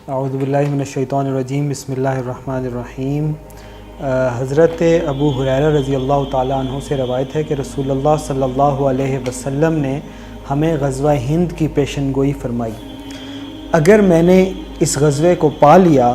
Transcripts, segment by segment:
اعوذ باللہ من الشیطان الرجیم، بسم اللہ الرحمن الرحیم۔ حضرت ابو ہریرہ رضی اللہ تعالیٰ عنہ سے روایت ہے کہ رسول اللہ صلی اللہ علیہ وسلم نے ہمیں غزوہ ہند کی پیشن گوئی فرمائی۔ اگر میں نے اس غزوے کو پا لیا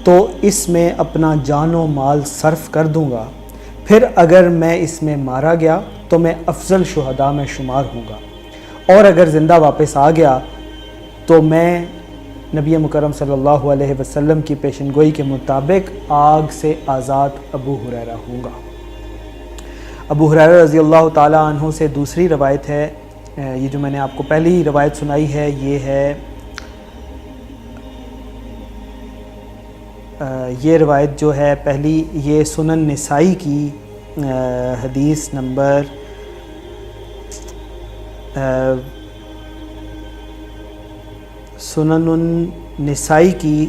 تو اس میں اپنا جان و مال صرف کر دوں گا، پھر اگر میں اس میں مارا گیا تو میں افضل شہداء میں شمار ہوں گا، اور اگر زندہ واپس آ گیا تو میں نبی مکرم صلی اللہ علیہ وسلم کی پیشن گوئی کے مطابق آگ سے آزاد ابو ہریرہ ہوں گا۔ ابو ہریرہ رضی اللہ تعالیٰ عنہ سے دوسری روایت ہے، یہ جو میں نے آپ کو پہلی روایت سنائی ہے یہ روایت جو ہے پہلی، یہ سنن نسائی کی حدیث نمبر سنن النسائی کی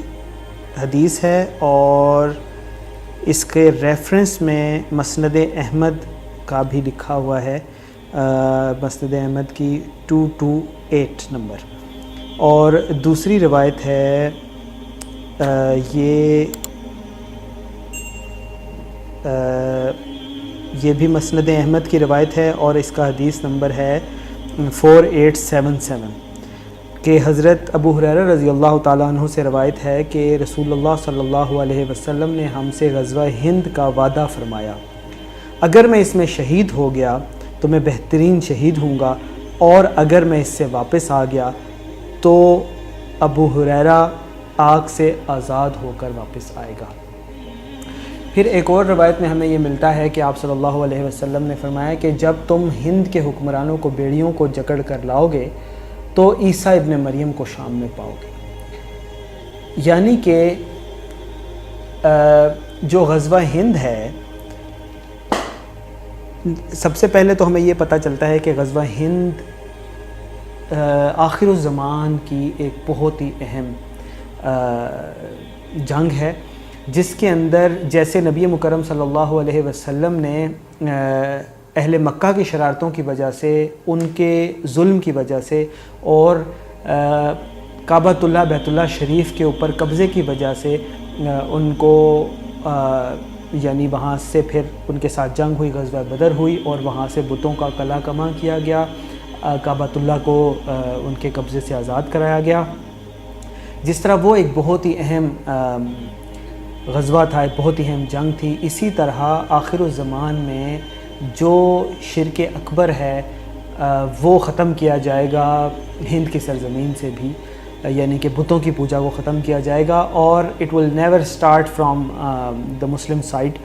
حدیث ہے، اور اس کے ریفرنس میں مسند احمد کا بھی لکھا ہوا ہے، مسند احمد کی 228 نمبر۔ اور دوسری روایت ہے یہ بھی مسند احمد کی روایت ہے، اور اس کا حدیث نمبر ہے 4877 کہ حضرت ابو ہریرہ رضی اللہ تعالیٰ عنہ سے روایت ہے کہ رسول اللہ صلی اللہ علیہ وسلم نے ہم سے غزوہ ہند کا وعدہ فرمایا، اگر میں اس میں شہید ہو گیا تو میں بہترین شہید ہوں گا، اور اگر میں اس سے واپس آ گیا تو ابو ہریرہ آگ سے آزاد ہو کر واپس آئے گا۔ پھر ایک اور روایت میں ہمیں یہ ملتا ہے کہ آپ صلی اللہ علیہ وسلم نے فرمایا کہ جب تم ہند کے حکمرانوں کو بیڑیوں کو جکڑ کر لاؤ گے تو عیسیٰ ابن مریم کو شام میں پاؤ گے۔ یعنی کہ جو غزوہ ہند ہے، سب سے پہلے تو ہمیں یہ پتہ چلتا ہے کہ غزوہ ہند آخر الزمان کی ایک بہت ہی اہم جنگ ہے، جس کے اندر جیسے نبی مکرم صلی اللہ علیہ وسلم نے اہل مکہ کی شرارتوں کی وجہ سے، ان کے ظلم کی وجہ سے، اور کعبۃ اللہ بیت اللہ شریف کے اوپر قبضے کی وجہ سے ان کو یعنی وہاں سے پھر ان کے ساتھ جنگ ہوئی، غزوہ بدر ہوئی، اور وہاں سے بتوں کا قلع کما کیا گیا، کعبۃ اللہ کو ان کے قبضے سے آزاد کرایا گیا۔ جس طرح وہ ایک بہت ہی اہم غزوہ تھا، ایک بہت ہی اہم جنگ تھی، اسی طرح آخر الزمان میں جو شرک اکبر ہے وہ ختم کیا جائے گا ہند کی سرزمین سے بھی، یعنی کہ بتوں کی پوجا کو ختم کیا جائے گا، اور it will never start from the Muslim side.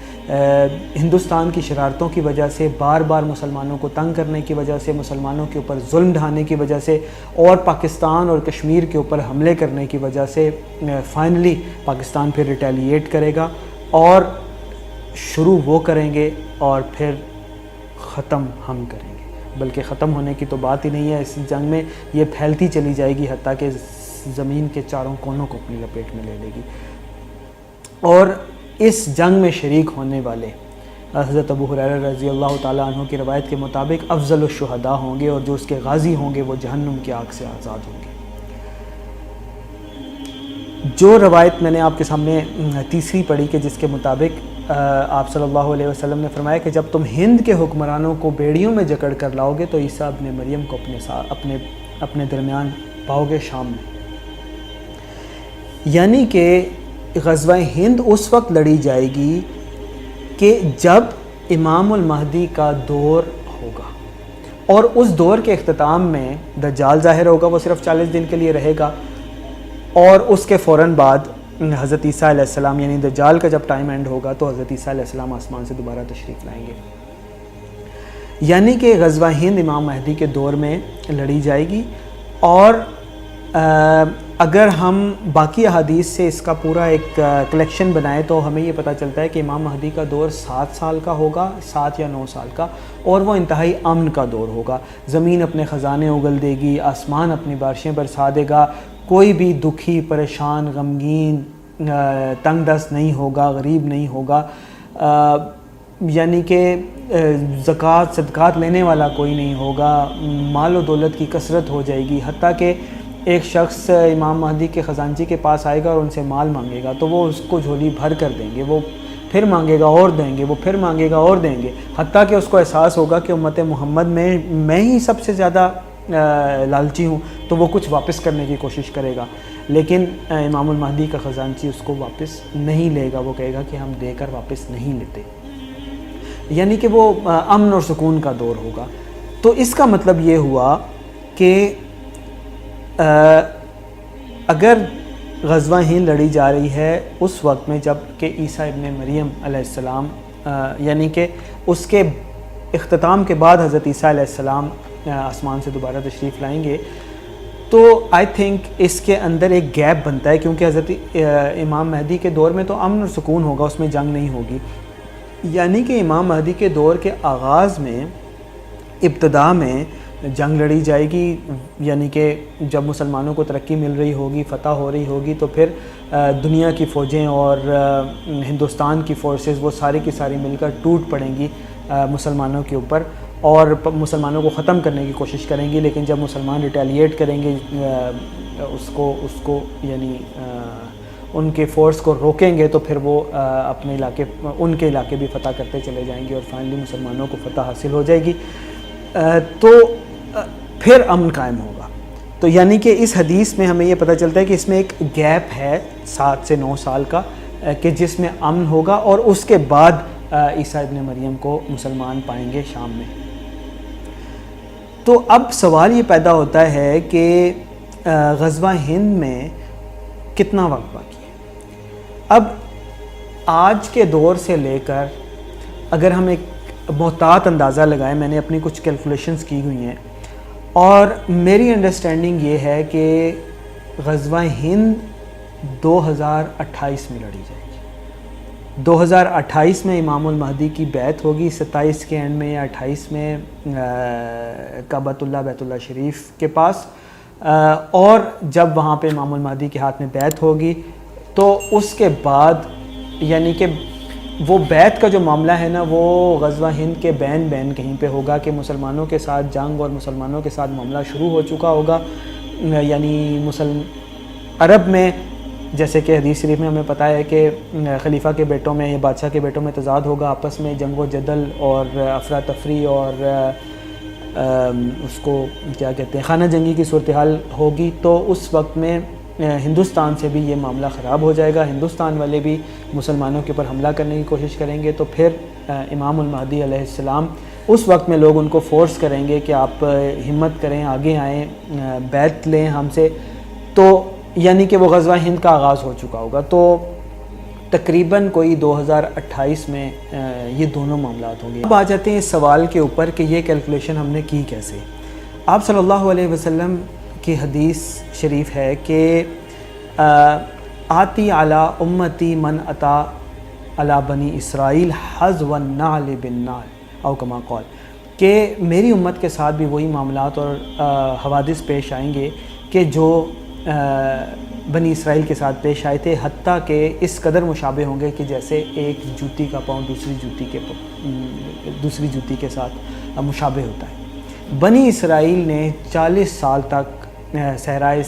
Hindustan کی شرارتوں کی وجہ سے، بار بار مسلمانوں کو تنگ کرنے کی وجہ سے، مسلمانوں کے اوپر ظلم ڈھانے کی وجہ سے، اور پاکستان اور کشمیر کے اوپر حملے کرنے کی وجہ سے فائنلی پاکستان پھر ریٹیلیٹ کرے گا، اور شروع وہ کریں گے اور پھر ختم ہم کریں گے، بلکہ ختم ہونے کی تو بات ہی نہیں ہے۔ اس جنگ میں یہ پھیلتی چلی جائے گی حتیٰ کہ زمین کے چاروں کونوں کو اپنی لپیٹ میں لے لے گی۔ اور اس جنگ میں شریک ہونے والے حضرت ابو ہریرہ رضی اللہ تعالیٰ عنہ کی روایت کے مطابق افضل الشہداء ہوں گے، اور جو اس کے غازی ہوں گے وہ جہنم کی آگ سے آزاد ہوں گے۔ جو روایت میں نے آپ کے سامنے تیسری پڑھی کہ جس کے مطابق آپ صلی اللہ علیہ وسلم نے فرمایا کہ جب تم ہند کے حکمرانوں کو بیڑیوں میں جکڑ کر لاؤ گے تو عیسیٰ ابن مریم کو اپنے درمیان پاؤ گے شام میں، یعنی کہ غزوہ ہند اس وقت لڑی جائے گی کہ جب امام المہدی کا دور ہوگا، اور اس دور کے اختتام میں دجال ظاہر ہوگا، وہ صرف 40 دن کے لیے رہے گا، اور اس کے فوراً بعد حضرت عیسیٰ علیہ السلام، یعنی دجال کا جب ٹائم اینڈ ہوگا تو حضرت عیسیٰ علیہ السلام آسمان سے دوبارہ تشریف لائیں گے۔ یعنی کہ غزوہ ہند امام مہدی کے دور میں لڑی جائے گی، اور اگر ہم باقی احادیث سے اس کا پورا ایک کلیکشن بنائیں تو ہمیں یہ پتہ چلتا ہے کہ امام مہدی کا دور 7 سال کا ہوگا، 7 یا 9 سال کا، اور وہ انتہائی امن کا دور ہوگا۔ زمین اپنے خزانے اگل دے گی، آسمان اپنی بارشیں برسا دے گا، کوئی بھی دکھی، پریشان، غمگین، تنگ دست نہیں ہوگا، غریب نہیں ہوگا، یعنی کہ زکوٰۃ صدقات لینے والا کوئی نہیں ہوگا، مال و دولت کی کثرت ہو جائے گی، حتیٰ کہ ایک شخص امام مہدی کے خزانچی کے پاس آئے گا اور ان سے مال مانگے گا تو وہ اس کو جھولی بھر کر دیں گے، وہ پھر مانگے گا اور دیں گے، وہ پھر مانگے گا اور دیں گے، حتیٰ کہ اس کو احساس ہوگا کہ امت محمد میں ہی سب سے زیادہ لالچی ہوں، تو وہ کچھ واپس کرنے کی کوشش کرے گا، لیکن امام المہدی کا خزانچی اس کو واپس نہیں لے گا، وہ کہے گا کہ ہم دے کر واپس نہیں لیتے، یعنی کہ وہ امن اور سکون کا دور ہوگا۔ تو اس کا مطلب یہ ہوا کہ اگر غزوہ ہند لڑی جا رہی ہے اس وقت میں جب کہ عیسیٰ ابن مریم علیہ السلام یعنی کہ اس کے اختتام کے بعد حضرت عیسیٰ علیہ السلام آسمان سے دوبارہ تشریف لائیں گے، تو آئی تھنک اس کے اندر ایک گیپ بنتا ہے، کیونکہ حضرت امام مہدی کے دور میں تو امن اور سکون ہوگا، اس میں جنگ نہیں ہوگی، یعنی کہ امام مہدی کے دور کے آغاز میں ابتدا میں جنگ لڑی جائے گی، یعنی کہ جب مسلمانوں کو ترقی مل رہی ہوگی، فتح ہو رہی ہوگی، تو پھر دنیا کی فوجیں اور ہندوستان کی فورسز وہ ساری کی ساری مل کر ٹوٹ پڑیں گی مسلمانوں کے اوپر اور مسلمانوں کو ختم کرنے کی کوشش کریں گی، لیکن جب مسلمان ریٹیلیٹ کریں گے اس کو یعنی ان کے فورس کو روکیں گے، تو پھر وہ اپنے علاقے ان کے علاقے بھی فتح کرتے چلے جائیں گے اور فائنلی مسلمانوں کو فتح حاصل ہو جائے گی، تو پھر امن قائم ہوگا۔ تو یعنی کہ اس حدیث میں ہمیں یہ پتہ چلتا ہے کہ اس میں ایک گیپ ہے 7 سے 9 سال کا کہ جس میں امن ہوگا، اور اس کے بعد عیسیٰ ابن مریم کو مسلمان پائیں گے شام میں۔ تو اب سوال یہ پیدا ہوتا ہے کہ غزوہ ہند میں کتنا وقت باقی ہے؟ اب آج کے دور سے لے کر اگر ہم ایک محتاط اندازہ لگائیں، میں نے اپنی کچھ کیلکولیشنز کی ہوئی ہیں، اور میری انڈرسٹینڈنگ یہ ہے کہ غزوہ ہند 2028 میں لڑی جائے گی۔ 2028 میں امام المہدی کی بیعت ہوگی، 27 کے اینڈ میں یا 28 میں کعبۃ اللہ بیت اللہ شریف کے پاس، اور جب وہاں پہ امام المہدی کے ہاتھ میں بیعت ہوگی تو اس کے بعد یعنی کہ وہ بیعت کا جو معاملہ ہے نا وہ غزوہ ہند کے بین کہیں پہ ہوگا کہ مسلمانوں کے ساتھ جنگ اور مسلمانوں کے ساتھ معاملہ شروع ہو چکا ہوگا، یعنی عرب میں جیسے کہ حدیث شریف میں ہمیں پتہ ہے کہ خلیفہ کے بیٹوں میں یا بادشاہ کے بیٹوں میں تضاد ہوگا، آپس میں جنگ و جدل اور افراتفری اور اس کو کیا کہتے ہیں خانہ جنگی کی صورتحال ہوگی، تو اس وقت میں ہندوستان سے بھی یہ معاملہ خراب ہو جائے گا، ہندوستان والے بھی مسلمانوں کے اوپر حملہ کرنے کی کوشش کریں گے، تو پھر امام المہدی علیہ السلام اس وقت میں لوگ ان کو فورس کریں گے کہ آپ ہمت کریں، آگے آئیں، بیعت لیں ہم سے، تو یعنی کہ وہ غزوہ ہند کا آغاز ہو چکا ہوگا۔ تو تقریباً کوئی 2028 میں یہ دونوں معاملات ہوں گے۔ اب آ جاتے ہیں اس سوال کے اوپر کہ یہ کیلکولیشن ہم نے کی کیسے۔ آپ صلی اللہ علیہ وسلم کی حدیث شریف ہے کہ آتی علی امتی من اتا علی بنی اسرائیل حظو النعل بالنعل او کما قال، کہ میری امت کے ساتھ بھی وہی معاملات اور حوادث پیش آئیں گے کہ جو بنی اسرائیل کے ساتھ پیش آئے تھے، حتیٰ کہ اس قدر مشابہ ہوں گے کہ جیسے ایک جوتی کا پاؤں دوسری جوتی کے ساتھ مشابہ ہوتا ہے۔ بنی اسرائیل نے 40 سال تک صحرائے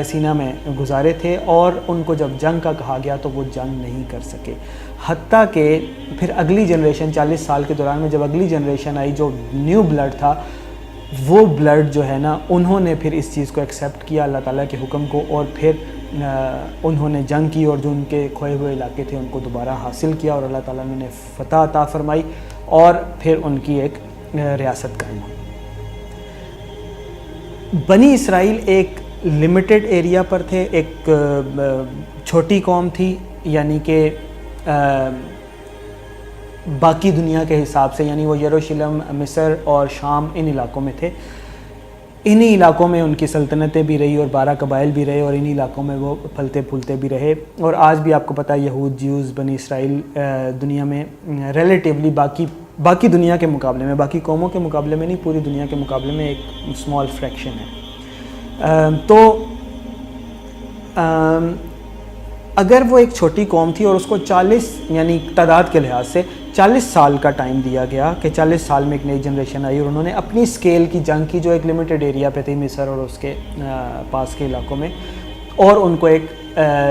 سینا میں گزارے تھے، اور ان کو جب جنگ کا کہا گیا تو وہ جنگ نہیں کر سکے، حتیٰ کہ پھر اگلی جنریشن 40 سال کے دوران میں جب اگلی جنریشن آئی جو نیو بلڈ تھا، وہ بلڈ جو ہے نا انہوں نے پھر اس چیز کو ایکسیپٹ کیا اللہ تعالیٰ کے حکم کو، اور پھر انہوں نے جنگ کی اور جو ان کے کھوئے ہوئے علاقے تھے ان کو دوبارہ حاصل کیا، اور اللہ تعالیٰ نے فتح عطا فرمائی، اور پھر ان کی ایک ریاست قائم ہوئی۔ بنی اسرائیل ایک لمیٹڈ ایریا پر تھے، ایک چھوٹی قوم تھی، یعنی کہ باقی دنیا کے حساب سے، یعنی وہ یروشلم، مصر اور شام ان علاقوں میں تھے، انہی علاقوں میں ان کی سلطنتیں بھی رہی اور 12 قبائل بھی رہے، اور انہی علاقوں میں وہ پھلتے پھولتے بھی رہے، اور آج بھی آپ کو پتہ ہے یہود، جیوز، بنی اسرائیل دنیا میں ریلیٹیولی باقی دنیا کے مقابلے میں، باقی قوموں کے مقابلے میں نہیں، پوری دنیا کے مقابلے میں ایک اسمال فریکشن ہے۔ تو اگر وہ ایک چھوٹی قوم تھی اور اس کو 40 یعنی تعداد کے لحاظ سے 40 سال کا ٹائم دیا گیا کہ 40 سال میں ایک نئی جنریشن آئی اور انہوں نے اپنی سکیل کی جنگ کی جو ایک لمیٹڈ ایریا پہ تھی مصر اور اس کے پاس کے علاقوں میں، اور ان کو ایک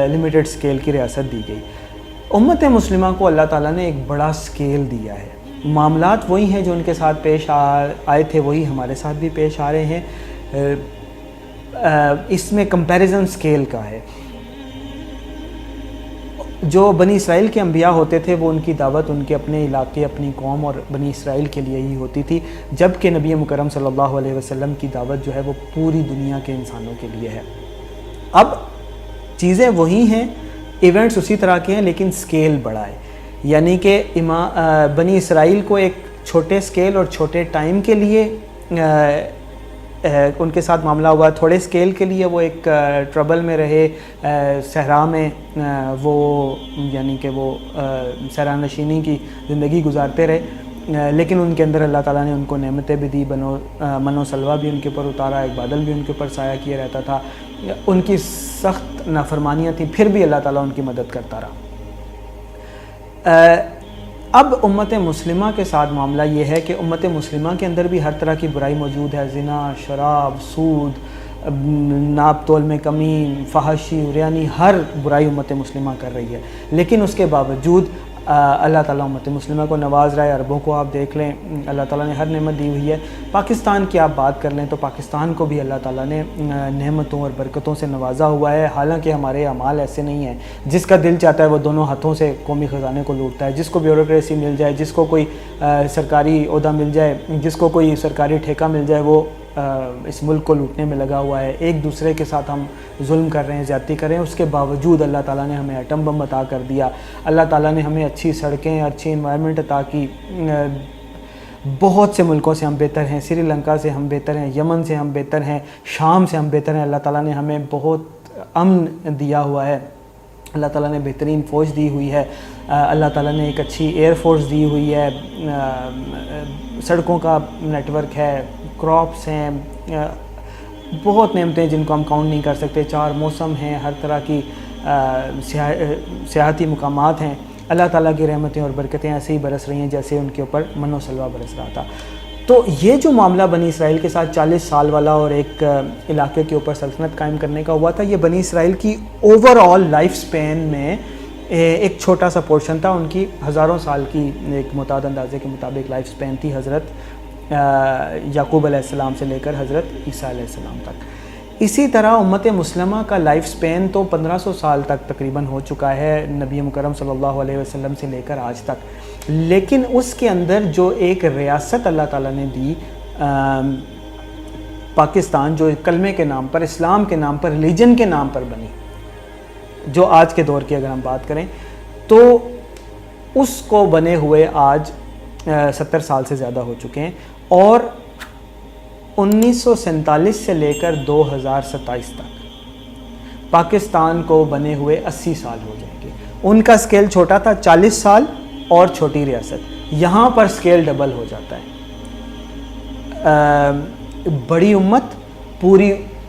لمیٹڈ سکیل کی ریاست دی گئی۔ امت مسلمہ کو اللہ تعالیٰ نے ایک بڑا سکیل دیا ہے، معاملات وہی ہیں جو ان کے ساتھ پیش آئے تھے وہی ہمارے ساتھ بھی پیش آ رہے ہیں، اس میں کمپیریزن سکیل کا ہے۔ جو بنی اسرائیل کے انبیاء ہوتے تھے وہ ان کی دعوت ان کے اپنے علاقے، اپنی قوم اور بنی اسرائیل کے لیے ہی ہوتی تھی، جبکہ نبی مکرم صلی اللہ علیہ وسلم کی دعوت جو ہے وہ پوری دنیا کے انسانوں کے لیے ہے۔ اب چیزیں وہی ہیں، ایونٹس اسی طرح کے ہیں، لیکن سکیل بڑا ہے، یعنی کہ بنی اسرائیل کو ایک چھوٹے سکیل اور چھوٹے ٹائم کے لیے ان کے ساتھ معاملہ ہوا، تھوڑے سکیل کے لیے وہ ایک ٹربل میں رہے، صحرا میں وہ یعنی کہ وہ صحرا نشینی کی زندگی گزارتے رہے، لیکن ان کے اندر اللہ تعالیٰ نے ان کو نعمتیں بھی دی، من و سلوہ بھی ان کے اوپر اتارا، ایک بادل بھی ان کے اوپر سایہ کیے رہتا تھا، ان کی سخت نافرمانیاں تھیں پھر بھی اللہ تعالیٰ ان کی مدد کرتا رہا۔ اب امت مسلمہ کے ساتھ معاملہ یہ ہے کہ امت مسلمہ کے اندر بھی ہر طرح کی برائی موجود ہے، زنا، شراب، سود، ناپ تول میں کمی، فحاشی، عریانی، ہر برائی امت مسلمہ کر رہی ہے، لیکن اس کے باوجود اللہ تعالیٰ امت مسلمہ کو نواز رہا ہے۔ عربوں کو آپ دیکھ لیں، اللہ تعالیٰ نے ہر نعمت دی ہوئی ہے۔ پاکستان کی آپ بات کر لیں تو پاکستان کو بھی اللہ تعالیٰ نے نعمتوں اور برکتوں سے نوازا ہوا ہے، حالانکہ ہمارے اعمال ایسے نہیں ہیں۔ جس کا دل چاہتا ہے وہ دونوں ہاتھوں سے قومی خزانے کو لوٹتا ہے، جس کو بیوروکریسی مل جائے، جس کو کوئی سرکاری عہدہ مل جائے، جس کو کوئی سرکاری ٹھیکہ مل جائے، وہ اس ملک کو لوٹنے میں لگا ہوا ہے۔ ایک دوسرے کے ساتھ ہم ظلم کر رہے ہیں، زیادتی کر رہے ہیں، اس کے باوجود اللہ تعالیٰ نے ہمیں ایٹم بم عطا کر دیا، اللہ تعالیٰ نے ہمیں اچھی سڑکیں، اچھی انوائرمنٹ عطا کی، بہت سے ملکوں سے ہم بہتر ہیں، سری لنکا سے ہم بہتر ہیں، یمن سے ہم بہتر ہیں، شام سے ہم بہتر ہیں۔ اللہ تعالیٰ نے ہمیں بہت امن دیا ہوا ہے، اللہ تعالیٰ نے بہترین فوج دی ہوئی ہے، اللہ تعالیٰ نے ایک اچھی ایئر فورس دی ہوئی ہے، سڑکوں کا نیٹ ورک ہے، کراپس ہیں، بہت نعمتیں جن کو ہم کاؤنٹ نہیں کر سکتے، 4 موسم ہیں، ہر طرح کی سیاحتی مقامات ہیں۔ اللہ تعالیٰ کی رحمتیں اور برکتیں ایسے ہی برس رہی ہیں جیسے ان کے اوپر من و سلوہ برس رہا تھا۔ تو یہ جو معاملہ بنی اسرائیل کے ساتھ 40 سال والا اور ایک علاقے کے اوپر سلطنت قائم کرنے کا ہوا تھا، یہ بنی اسرائیل کی اوور آل لائف سپین میں ایک چھوٹا سا پورشن تھا۔ ان کی ہزاروں سال کی ایک معتاد اندازے کے مطابق لائف سپین تھی، حضرت یعقوب علیہ السلام سے لے کر حضرت عیسیٰ علیہ السلام تک۔ اسی طرح امت مسلمہ کا لائف سپین تو 1500 سال تک تقریباً ہو چکا ہے، نبی مکرم صلی اللہ علیہ وسلم سے لے کر آج تک، لیکن اس کے اندر جو ایک ریاست اللہ تعالیٰ نے دی پاکستان، جو کلمے کے نام پر، اسلام کے نام پر، ریلیجن کے نام پر بنی، جو آج کے دور کی اگر ہم بات کریں تو اس کو بنے ہوئے آج 70 سال سے زیادہ ہو چکے ہیں، اور 1947 سے لے کر 2027 تک پاکستان کو بنے ہوئے 80 سال ہو جائیں گے۔ ان کا سکیل چھوٹا تھا، 40 سال اور چھوٹی ریاست، یہاں پر سکیل ڈبل ہو جاتا ہے۔ بڑی امت،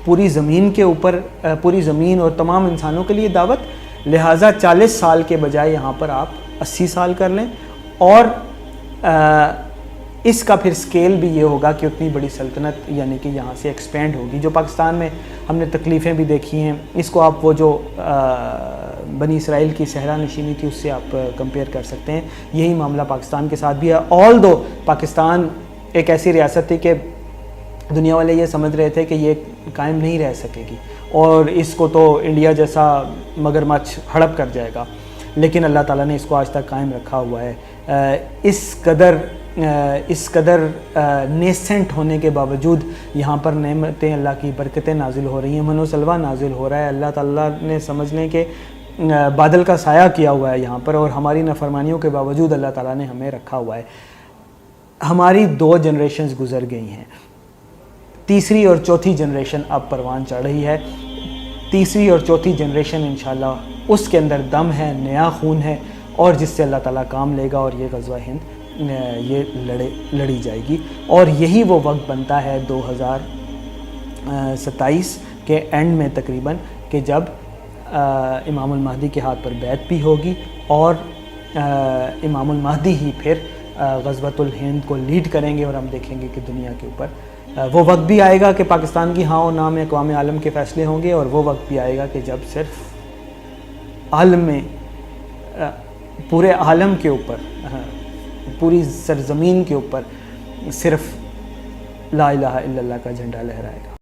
پوری زمین کے اوپر، پوری زمین اور تمام انسانوں کے لیے دعوت، لہٰذا 40 سال کے بجائے یہاں پر آپ 80 سال کر لیں، اور اس کا پھر سکیل بھی یہ ہوگا کہ اتنی بڑی سلطنت یعنی کہ یہاں سے ایکسپینڈ ہوگی۔ جو پاکستان میں ہم نے تکلیفیں بھی دیکھی ہیں، اس کو آپ وہ جو بنی اسرائیل کی صحرا نشینی تھی اس سے آپ کمپیئر کر سکتے ہیں، یہی معاملہ پاکستان کے ساتھ بھی ہے۔ آل دو پاکستان ایک ایسی ریاست تھی کہ دنیا والے یہ سمجھ رہے تھے کہ یہ قائم نہیں رہ سکے گی اور اس کو تو انڈیا جیسا مگرمچھ ہڑپ کر جائے گا، لیکن اللہ تعالیٰ نے اس کو آج تک قائم رکھا ہوا ہے۔ اس قدر نیسنٹ ہونے کے باوجود یہاں پر نعمتیں، اللہ کی برکتیں نازل ہو رہی ہیں، من و سلوہ نازل ہو رہا ہے۔ اللہ تعالیٰ نے سمجھ لیں کہ بادل کا سایہ کیا ہوا ہے یہاں پر، اور ہماری نافرمانیوں کے باوجود اللہ تعالیٰ نے ہمیں رکھا ہوا ہے۔ ہماری 2 جنریشنز گزر گئی ہیں، تیسری اور چوتھی جنریشن اب پروان چڑھ رہی ہے۔ تیسری اور چوتھی جنریشن انشاءاللہ اس کے اندر دم ہے، نیا خون ہے، اور جس سے اللہ تعالیٰ کام لے گا، اور یہ غزوہ ہند یہ لڑی جائے گی، اور یہی وہ وقت بنتا ہے 2027 کے اینڈ میں تقریباً، کہ جب امام المہدی کے ہاتھ پر بیعت بھی ہوگی اور امام المہدی ہی پھر غزوۃ الہند کو لیڈ کریں گے، اور ہم دیکھیں گے کہ دنیا کے اوپر وہ وقت بھی آئے گا کہ پاکستان کی ہاں و نا میں اقوام عالم کے فیصلے ہوں گے، اور وہ وقت بھی آئے گا کہ جب صرف عالم میں پورے عالم کے اوپر، پوری سرزمین کے اوپر صرف لا الہ الا اللہ کا جھنڈا لہرائے گا۔